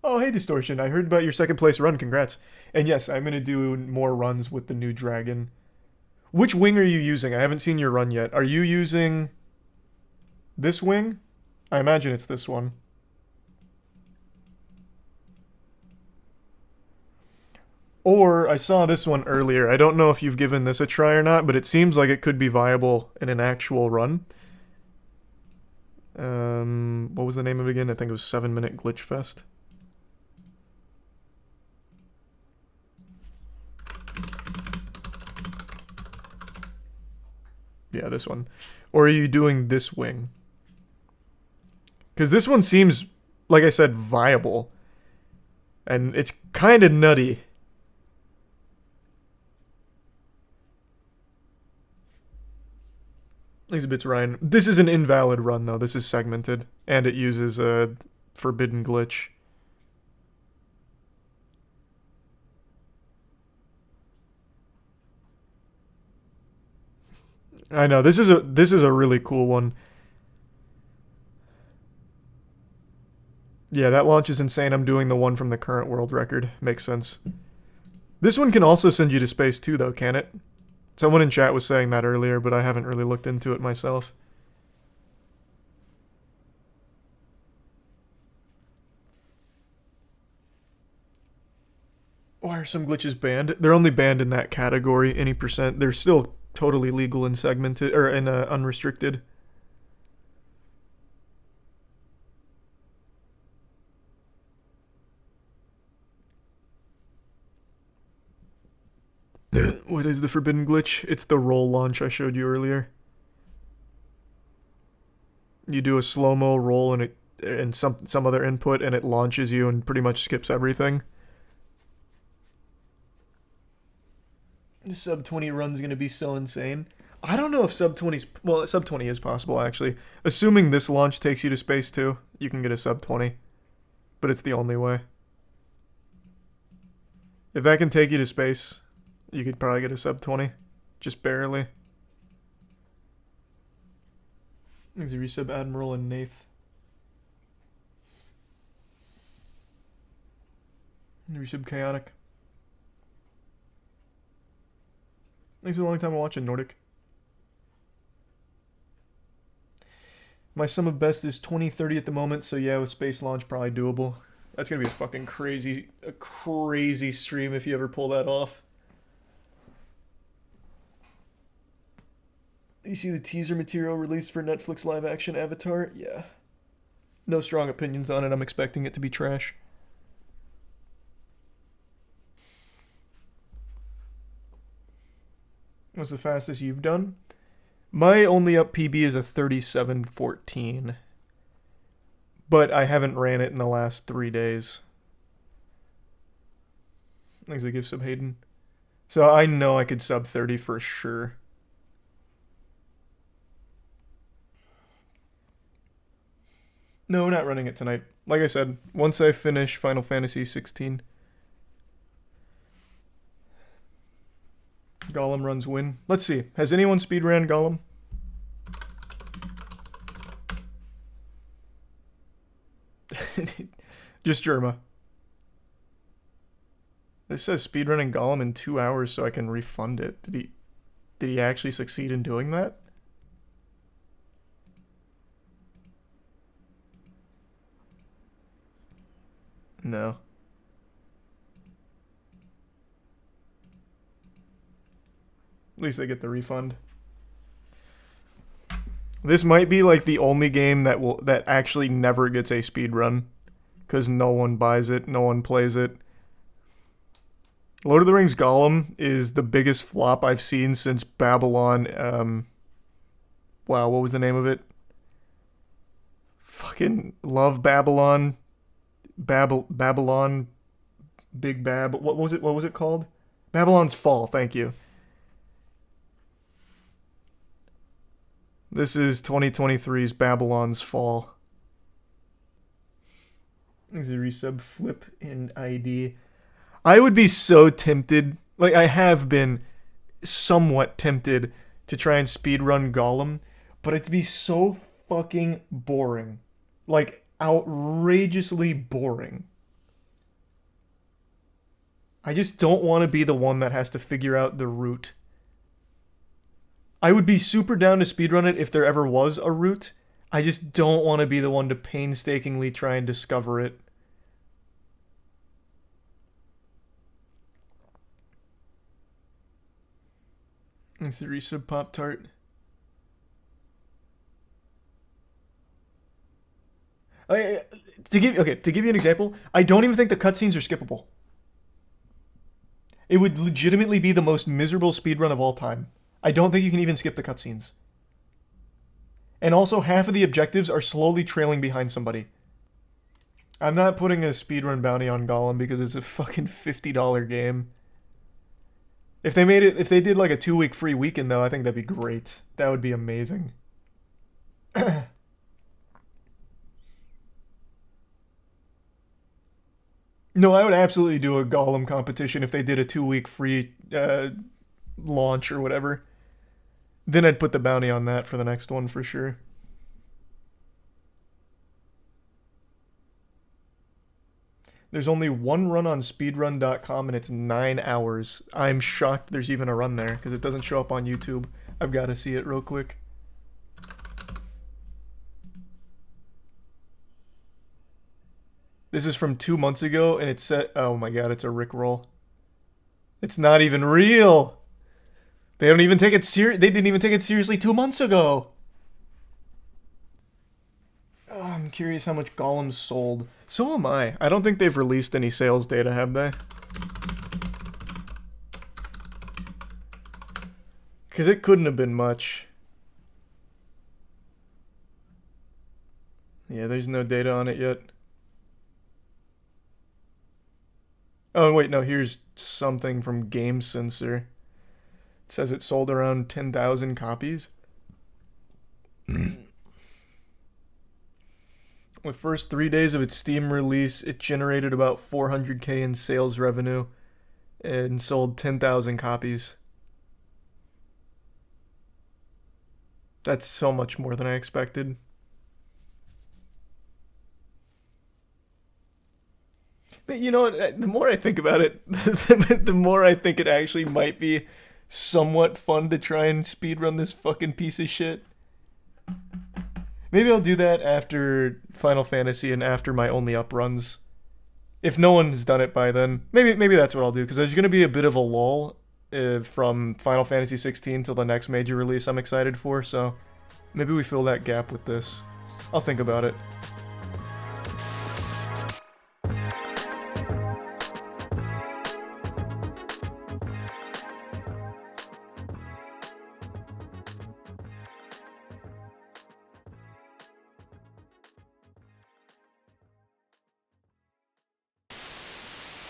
Oh, hey, Distortion. I heard about your second place run. Congrats. And yes, I'm going to do more runs with the new dragon. Which wing are you using? I haven't seen your run yet. Are you using this wing? I imagine it's this one. Or I saw this one earlier. I don't know if you've given this a try or not, but it seems like it could be viable in an actual run. What was the name of it again? I think it was 7-Minute Glitch Fest. Yeah, this one. Or are you doing this wing? Because this one seems, like I said, viable. And it's kind of nutty. Thanks a bit, Ryan. This is an invalid run, though. This is segmented. And it uses a forbidden glitch. I know, this is a really cool one. Yeah, that launch is insane. I'm doing the one from the current world record. Makes sense. This one can also send you to space too, though, can it? Someone in chat was saying that earlier, but I haven't really looked into it myself. Why are some glitches banned? They're only banned in that category, any percent. They're still totally legal and segmented, or in unrestricted. What is the forbidden glitch? It's the roll launch I showed you earlier. You do a slow-mo roll and some other input, and it launches you and pretty much skips everything. The sub 20 run's gonna be so insane. I don't know if sub 20's, well, sub 20 is possible actually. Assuming this launch takes you to space too, you can get a sub 20. But it's the only way. If that can take you to space, you could probably get a sub 20. Just barely. There's a resub Admiral and Nath. Resub Chaotic. Thanks for a long time watching, Nordic. My sum of best is 2030 at the moment, so yeah, with space launch, probably doable. That's gonna be a fucking crazy stream if you ever pull that off. You see the teaser material released for Netflix live action Avatar? Yeah. No strong opinions on it. I'm expecting it to be trash. What's the fastest you've done? My only up PB is a 37:14. But I haven't ran it in the last 3 days. Thanks for the gift sub, Hayden. So I know I could sub 30 for sure. No, we're not running it tonight. Like I said, once I finish Final Fantasy 16. Gollum runs win. Let's see. Has anyone speedran Gollum? Just Germa. This says speedrunning Gollum in 2 hours so I can refund it. Did he actually succeed in doing that? No. At least they get the refund. This might be like the only game that actually never gets a speed run, because no one buys it, no one plays it. Lord of the Rings Gollum is the biggest flop I've seen since Babylon. Wow, what was the name of it? Fucking love Babylon. Babylon. Big Bab. What was it? What was it called? Babylon's Fall. Thank you. This is 2023's Babylon's Fall. There's a resub flip in ID. I would be so tempted, like I have been somewhat tempted to try and speedrun Gollum, but it'd be so fucking boring. Like outrageously boring. I just don't want to be the one that has to figure out the route. I would be super down to speedrun it if there ever was a route. I just don't want to be the one to painstakingly try and discover it. It's the resub Pop-Tart. To give you an example, I don't even think the cutscenes are skippable. It would legitimately be the most miserable speedrun of all time. I don't think you can even skip the cutscenes. And also, half of the objectives are slowly trailing behind somebody. I'm not putting a speedrun bounty on Gollum because it's a fucking $50 game. If they did like a 2-week free weekend though, I think that'd be great. That would be amazing. No, I would absolutely do a Gollum competition if they did a 2-week free launch or whatever. Then I'd put the bounty on that for the next one for sure. There's only one run on speedrun.com and it's 9 hours. I'm shocked there's even a run there because it doesn't show up on YouTube. I've got to see it real quick. This is from 2 months ago and it's set. Oh my god, it's a Rickroll. It's not even real. They don't even take it They didn't even take it seriously 2 months ago. Oh, I'm curious how much Gollum sold. So am I. I don't think they've released any sales data, have they? Because it couldn't have been much. Yeah, there's no data on it yet. Oh, wait, no, here's something from Game Sensor. It says it sold around 10,000 copies. The first 3 days of its Steam release, it generated about $400K in sales revenue and sold 10,000 copies. That's so much more than I expected. But you know what? The more I think about it, the more I think it actually might be somewhat fun to try and speedrun this fucking piece of shit. Maybe I'll do that after Final Fantasy and after my Only Up runs. If no one's done it by then, maybe that's what I'll do, because there's going to be a bit of a lull from Final Fantasy 16 till the next major release I'm excited for, so maybe we fill that gap with this. I'll think about it.